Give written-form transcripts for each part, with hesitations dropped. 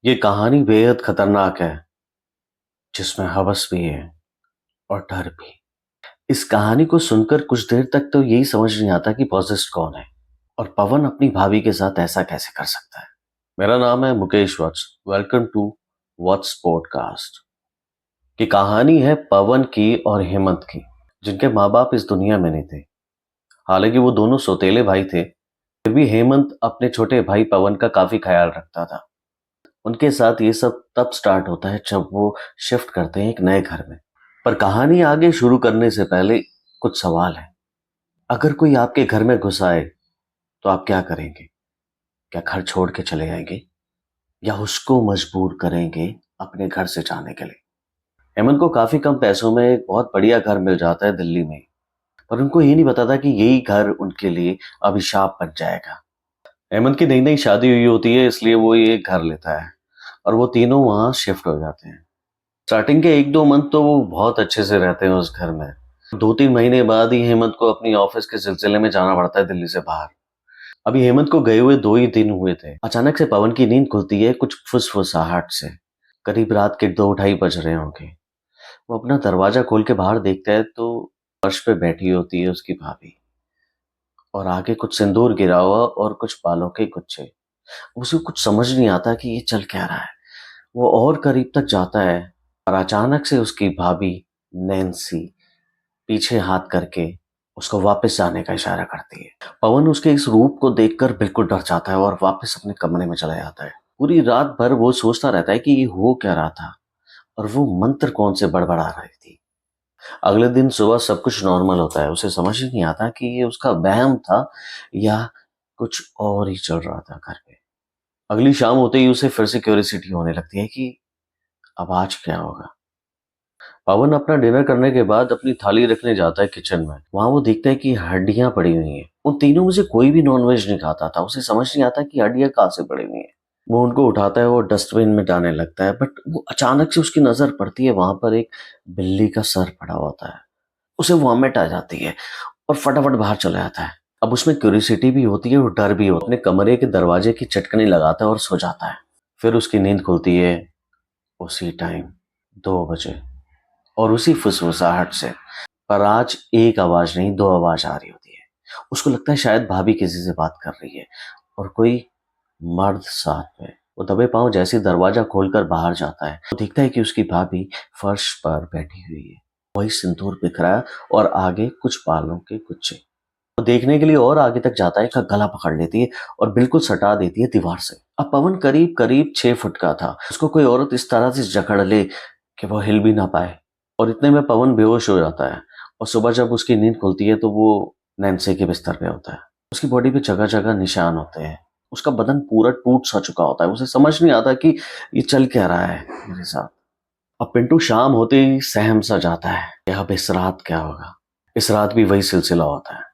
ये कहानी बेहद खतरनाक है, जिसमें हवस भी है और डर भी। इस कहानी को सुनकर कुछ देर तक तो यही समझ नहीं आता कि पॉसेस्ड कौन है और पवन अपनी भाभी के साथ ऐसा कैसे कर सकता है। मेरा नाम है Mukesh Vats. Welcome to Vats podcast. की कहानी है पवन की और हेमंत की, जिनके माँ बाप इस दुनिया में नहीं थे। हालांकि वो दोनों सौतेले भाई थे, फिर भी हेमंत अपने छोटे भाई पवन का काफी ख्याल रखता था। उनके साथ ये सब तब स्टार्ट होता है जब वो शिफ्ट करते हैं एक नए घर में। पर कहानी आगे शुरू करने से पहले कुछ सवाल है। अगर कोई आपके घर में घुस आए तो आप क्या करेंगे? क्या घर छोड़ के चले जाएंगे या उसको मजबूर करेंगे अपने घर से जाने के लिए? हेमंत को काफी कम पैसों में एक बहुत बढ़िया घर मिल जाता है दिल्ली में, पर उनको ये नहीं पता था कि यही घर उनके लिए अभिशाप बन जाएगा। हेमंत की नई नई शादी हुई होती है, इसलिए वो ये घर लेता है और वो तीनों वहां शिफ्ट हो जाते हैं। स्टार्टिंग के एक दो मंथ तो वो बहुत अच्छे से रहते हैं उस घर में। 2-3 महीने बाद ही हेमंत को अपनी ऑफिस के सिलसिले में जाना पड़ता है दिल्ली से बाहर। अभी हेमंत को गए हुए 2 ही दिन हुए थे। अचानक से पवन की नींद खुलती है कुछ फुसफुसाहट से। करीब रात के 2-2:30 बज रहे होंगे। वो अपना दरवाजा खोल के बाहर देखता है तो फर्श पे बैठी होती है उसकी भाभी, और आगे कुछ सिंदूर गिरा हुआ और कुछ बालों के गुच्छे। उसे कुछ समझ नहीं आता कि ये चल क्या रहा है। वो और करीब तक जाता है और अचानक से उसकी भाभी नैन्सी पीछे हाथ करके उसको वापस जाने का इशारा करती है। पवन उसके इस रूप को देखकर बिल्कुल डर जाता है और वापस अपने कमरे में चला जाता है। पूरी रात भर वो सोचता रहता है कि ये हो क्या रहा था और वो मंत्र कौन से बड़बड़ा रही थी। अगले दिन सुबह सब कुछ नॉर्मल होता है। उसे समझ ही नहीं आता कि ये उसका वहम था या कुछ और ही चल रहा था घर पे। अगली शाम होते ही उसे फिर से क्यूरियोसिटी होने लगती है कि अब आज क्या होगा। पवन अपना डिनर करने के बाद अपनी थाली रखने जाता है किचन में। वहां वो देखता है कि हड्डियां पड़ी हुई हैं। उन तीनों में से कोई भी नॉनवेज नहीं खाता था। उसे समझ नहीं आता कि हड्डियां कहाँ से पड़ी हुई हैं। वो उनको उठाता है और डस्टबिन में डालने लगता है, बट वो अचानक से उसकी नजर पड़ती है वहां पर एक बिल्ली का सर पड़ा होता है। उसे वॉमिट आ जाती है और फटाफट बाहर चला जाता है। अब उसमें क्यूरियोसिटी भी होती है और डर भी होता है। अपने कमरे के दरवाजे की चटकनी लगाता है और सो जाता है। फिर उसकी नींद खुलती है उसी टाइम, 2 बजे, और उसी फुसफुसाहट से। पर आज एक आवाज नहीं, दो आवाज आ रही होती है। उसको लगता है शायद भाभी किसी से बात कर रही है और कोई मर्द साथ में। वो दबे पांव जैसे ही दरवाजा खोलकर बाहर जाता है तो देखता है कि उसकी भाभी फर्श पर बैठी हुई है। वही सिंदूर बिखरा है और आगे कुछ बालों के गुच्छे। वो देखने के लिए और आगे तक जाता है का गला पकड़ लेती है और बिल्कुल सटा देती है दीवार से। अब पवन करीब करीब 6 फुट का था। उसको कोई औरत इस तरह से जकड़ ले कि वो हिल भी ना पाए, और इतने में पवन बेहोश हो जाता है। और सुबह जब उसकी नींद खुलती है तो वो नैन्सी के बिस्तर पे होता है। उसकी बॉडी पे जगह जगह निशान होते हैं। उसका बदन पूरा टूट सा चुका होता है। उसे समझ नहीं आता कि ये चल क्या रहा है मेरे साथ। अब पिंटू शाम होते ही सहम सा जाता है कि अब इस रात क्या होगा। इस रात भी वही सिलसिला होता है।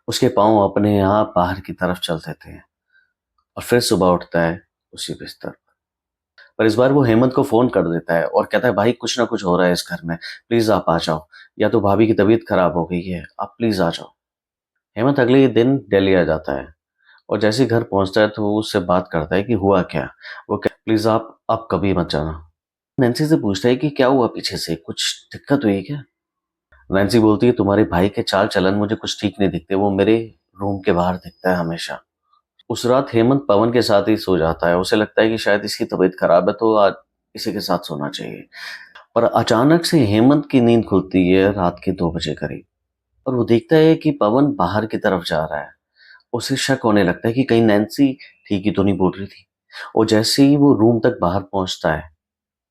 उसके पांव अपने आप बाहर की तरफ चल देते हैं और फिर सुबह उठता है उसी बिस्तर पर। इस बार वो हेमंत को फोन कर देता है और कहता है, भाई कुछ ना कुछ हो रहा है इस घर में, प्लीज आप आ जाओ, या तो भाभी की तबीयत खराब हो गई है, आप प्लीज आ जाओ। हेमंत अगले ही दिन दिल्ली आ जाता है और जैसे ही घर पहुंचता है तो वो उससे बात करता है कि हुआ क्या। वो कहता है, प्लीज आप कभी मत जाना। नैन्सी से पूछता है कि क्या हुआ, पीछे से कुछ दिक्कत हुई क्या? नैन्सी बोलती है, तुम्हारे भाई के चाल चलन मुझे कुछ ठीक नहीं दिखते, वो मेरे रूम के बाहर दिखता है हमेशा। उस रात हेमंत पवन के साथ ही सो जाता है। उसे लगता है कि शायद इसकी तबीयत खराब है तो आज इसी के साथ सोना चाहिए। पर अचानक से हेमंत की नींद खुलती है रात के 2 बजे करीब, और वो देखता है कि पवन बाहर की तरफ जा रहा है। उसे शक होने लगता है कि कहीं नैन्सी ठीक ही तो नहीं बोल रही थी। और जैसे ही वो रूम तक बाहर पहुंचता है,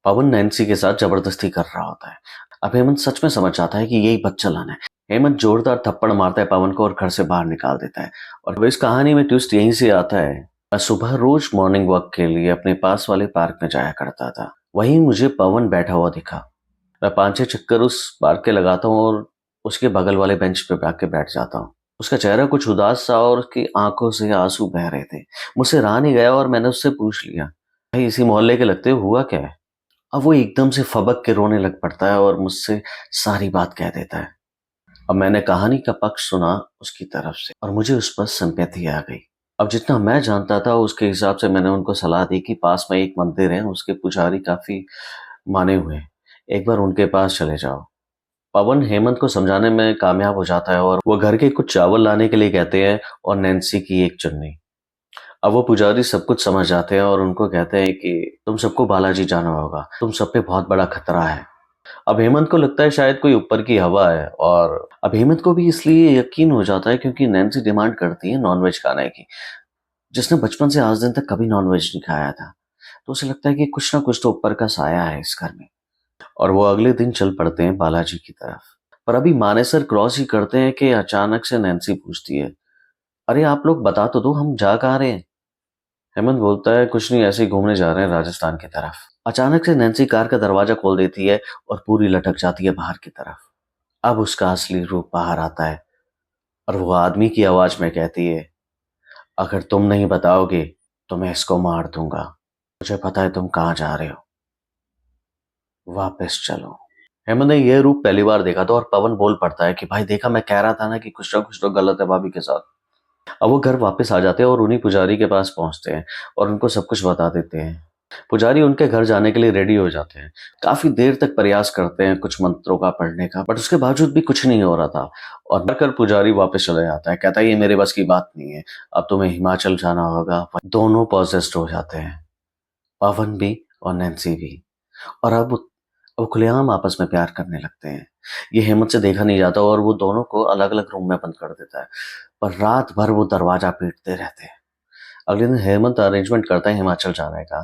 पवन नैन्सी के साथ जबरदस्ती कर रहा होता है। अब हेमंत सच में समझ जाता है कि यही बदचलान है। हेमंत जोरदार थप्पड़ मारता है पवन को और घर से बाहर निकाल देता है। और अब इस कहानी में ट्विस्ट यहीं से आता है। मैं सुबह रोज मॉर्निंग वॉक के लिए अपने पास वाले पार्क में जाया करता था। वहीं मुझे पवन बैठा हुआ दिखा। मैं 5-6 चक्कर उस पार्क के लगाता हूँ और उसके बगल वाले बेंच पे आके बैठ जाता हूँ। उसका चेहरा कुछ उदास सा और उसकी आंखों से आंसू बह रहे थे। मुझसे रहा नहीं गया और मैंने उससे पूछ लिया, भाई इसी मोहल्ले के लगते हो, हुआ क्या है? अब वो एकदम से फबक के रोने लग पड़ता है और मुझसे सारी बात कह देता है। अब मैंने कहानी का पक्ष सुना उसकी तरफ से और मुझे उस पर सिंपैथी आ गई। अब जितना मैं जानता था उसके हिसाब से मैंने उनको सलाह दी कि पास में एक मंदिर है, उसके पुजारी काफ़ी माने हुए हैं, एक बार उनके पास चले जाओ। पवन हेमंत को समझाने में कामयाब हो जाता है और वो घर के कुछ चावल लाने के लिए कहते हैं और नैन्सी की एक चुन्नी। अब वो पुजारी सब कुछ समझ जाते हैं और उनको कहते हैं कि तुम सबको बालाजी जाना होगा, तुम सब पे बहुत बड़ा खतरा है। अब हेमंत को लगता है शायद कोई ऊपर की हवा है, और अब हेमंत को भी इसलिए यकीन हो जाता है क्योंकि नैन्सी डिमांड करती है नॉनवेज खाने की, जिसने बचपन से आज दिन तक कभी नॉनवेज नहीं खाया था। तो उसे लगता है कि कुछ ना कुछ तो ऊपर का साया है इस घर में, और वो अगले दिन चल पड़ते हैं बालाजी की तरफ। पर अभी मानेसर क्रॉस ही करते हैं कि अचानक से नैन्सी पूछती है, अरे आप लोग बता तो दो, हम जा कहाँ रहे हैं? हेमंत बोलता है, कुछ नहीं, ऐसे ही घूमने जा रहे हैं राजस्थान की तरफ। अचानक से नैन्सी कार का दरवाजा खोल देती है और पूरी लटक जाती है बाहर की तरफ। अब उसका असली रूप बाहर आता है और वो आदमी की आवाज में कहती है, अगर तुम नहीं बताओगे तो मैं इसको मार दूंगा। मुझे पता है तुम कहाँ जा रहे हो, वापस चलो। हेमंत ने यह रूप पहली बार देखा था और पवन बोल पड़ता है कि भाई देखा, मैं कह रहा था ना कि कुछ ना कुछ तो गलत है भाभी के साथ। अब वो घर वापस आ जाते हैं और उन्हीं पुजारी के पास पहुंचते हैं और उनको सब कुछ बता देते हैं। पुजारी उनके घर जाने के लिए रेडी हो जाते हैं। काफी देर तक प्रयास करते हैं कुछ मंत्रों का पढ़ने का, बट उसके बावजूद भी कुछ नहीं हो रहा था। और डरकर पुजारी वापस चले जाता है, कहता है ये मेरे बस की बात नहीं है, अब तुम्हें हिमाचल जाना होगा। दोनों पॉजेस्ड हो जाते हैं, पवन भी और नैन्सी भी। और अब वो खुलेआम आपस में प्यार करने लगते हैं। ये हेमंत से देखा नहीं जाता और वो दोनों को अलग अलग रूम में बंद कर देता है, पर रात भर वो दरवाजा पीटते रहते हैं। अगले दिन हेमंत अरेंजमेंट करता है हिमाचल जाने का।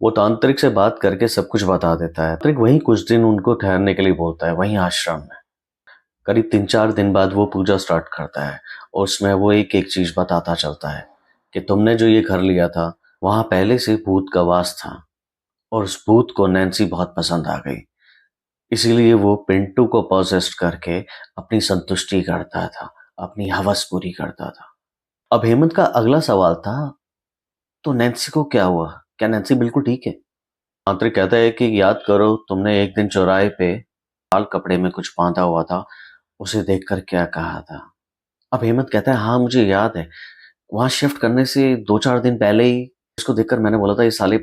वो तांत्रिक से बात करके सब कुछ बता देता है। तांत्रिक वहीं कुछ दिन उनको ठहरने के लिए बोलता है, वहीं आश्रम में। करीब 3-4 दिन बाद वो पूजा स्टार्ट करता है और उसमें वो एक एक चीज बताता चलता है कि तुमने जो ये घर लिया था, वहां पहले से भूत का वास था और उस भूत को नैन्सी बहुत पसंद आ गई। इसीलिए वो पिंटू को पॉसेस्ट करके अपनी संतुष्टि करता था, अपनी हवस पूरी करता था। अब हेमंत का अगला सवाल था, तो नैन्सी को क्या हुआ? क्या नैन्सी बिल्कुल ठीक है? तांत्रिक कहता है कि याद करो, तुमने एक दिन चौराहे पे लाल कपड़े में कुछ बांधा हुआ था, उसे देखकर क्या कहा था? अब हेमंत कहता है, हाँ मुझे याद है, वहां शिफ्ट करने से 2-4 दिन पहले ही इसको देखकर मैंने बोला था ये साले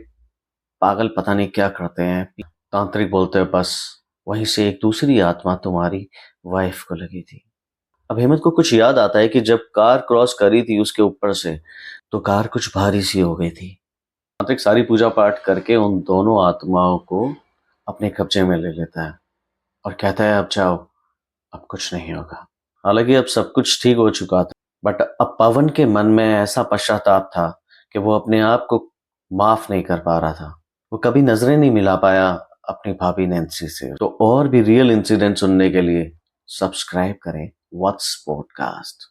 पागल पता नहीं क्या करते हैं। तांत्रिक बोलते हैं, बस वहीं से एक दूसरी आत्मा तुम्हारी वाइफ को लगी थी। अब हेमंत को कुछ याद आता है कि जब कार क्रॉस करी थी उसके ऊपर से, तो कार कुछ भारी सी हो गई थी। तांत्रिक सारी पूजा पाठ करके उन दोनों आत्माओं को अपने कब्जे में ले लेता है और कहता है, अब जाओ, अब कुछ नहीं होगा। हालांकि अब सब कुछ ठीक हो चुका था, बट अब पवन के मन में ऐसा पश्चाताप था कि वो अपने आप को माफ नहीं कर पा रहा था। वो कभी नजरें नहीं मिला पाया अपनी भाभी नैन्सी से। तो और भी रियल इंसिडेंट सुनने के लिए सब्सक्राइब करें व्हाट्स पॉडकास्ट।